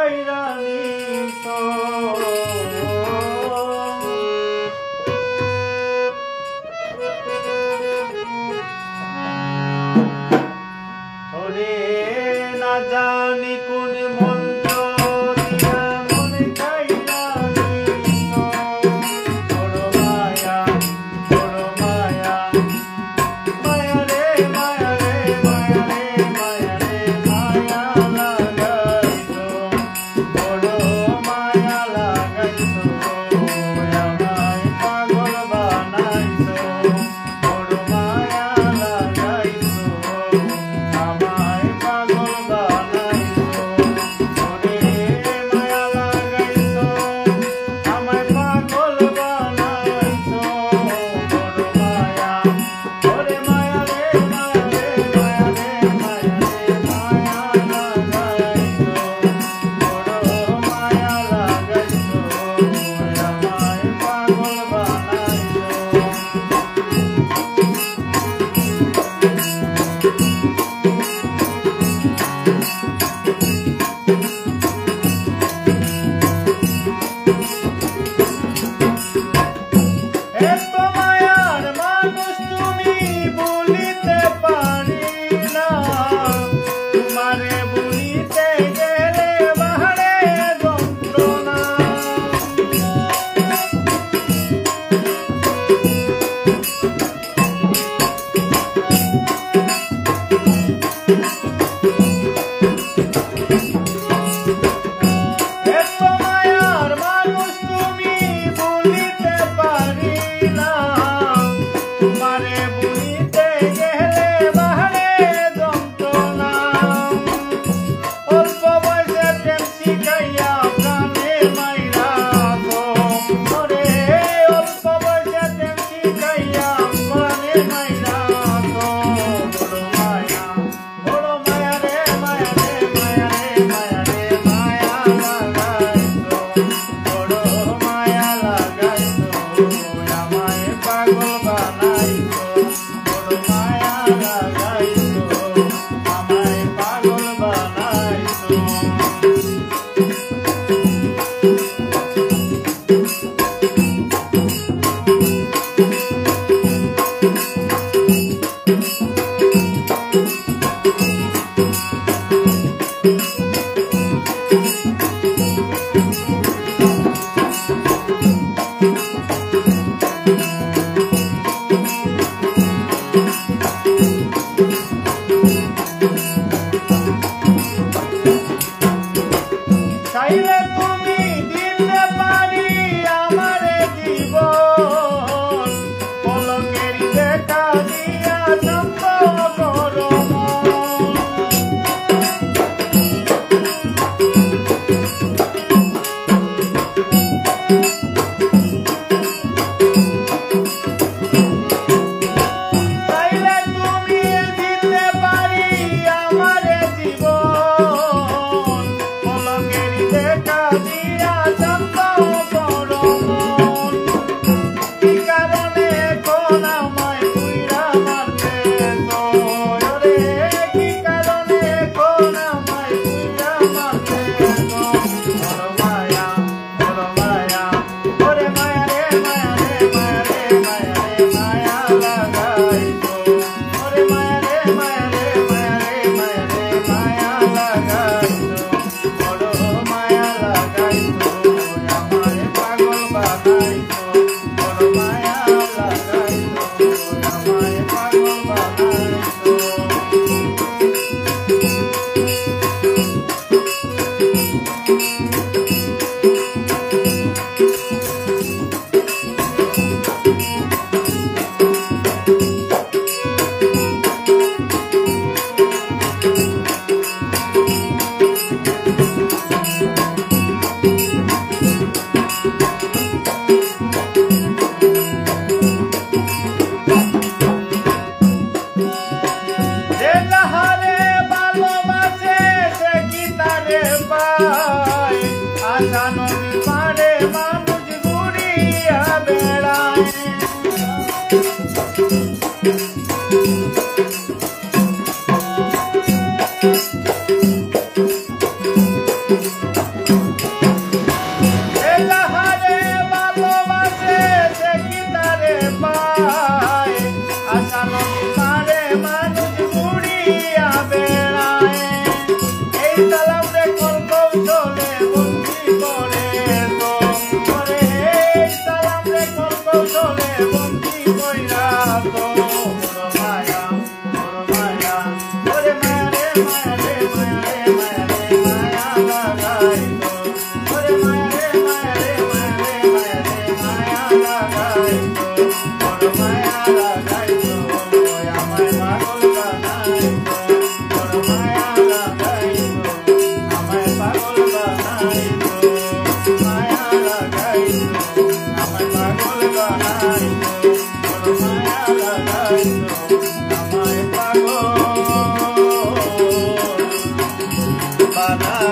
কইরা নিছ ওরে না জানি কোন মন্ত্র দিয়া মনে কইরা নিছ বড় মায়া মায়া রে মায়া রে মায়া রে মায়া রে মায়া লাগাইছো বড় মায়া লাগাইছো আমায় পাগল বানাইছো বড় মায়া লাগাইছো আমায় পাগল বানাইছো ওরে মায়া লাগাইছো আমায় পাগল বানাইছো বড় মায়া ওরে মায়া রে মায়া রে মায়া রে মায়া রে মায়া লাগাইছো বড় মায়া লাগাইছো আমায় পাগল বানাইছো এত মায়ার মানুষ তুমি বলিতে পারি না তোমারে বলিতে গেলে বাহারে যন্ত্রণা এত মায়ার মানুষ তুমি বলিতে পারি না তোমারে বলিতে গেলে বাহারে যন্ত্রণা অল্প বয়সে প্রেম শিখাইয়া প্রাণে মাইরা গো ওরে অল্প বয়সে প্রেম শিখাইয়া প্রাণে মাইরা গো বড় মায়া রে মায়া রে মায়া রে মায়া রে মায়া লাগাইছো বড় মায়া লাগাইছো আমায় পাগল বানাইছো বড় মায়া লাগাইছো আমায় পাগল বানাইছো চাইলে তুমি দিতে পারি আমারে জীবন পলকের দেখা দিয়া চম্প করো মন। চাইলে তুমি দিতে পারি আমারে জীবন পলকের দেখা দিয়া চম্প করো মন। কি কারণে কোন আমায় পুইরা মারতে তো রে কি কারণে কোন আমায় পুইরা মারতে তো বড় মায়া ওরে মায়া রে মায়া রে মায়া রে মায়া রে মায়া লাগাইছো ওরে মায়া রে মায়া রে মায়া রে মায়া রে মায়া লাগাইছো বড় মায়া লাগাইছো আমায় পাগল বানাইছো বড় মায়া লাগাইছো আমায় পাগল বানাইছো যে যাহারে ভালোবাসে সে কি তারে পায় আশা নদী পারে মানুষ ঘুরিয়া বেড়ায় বানাইছো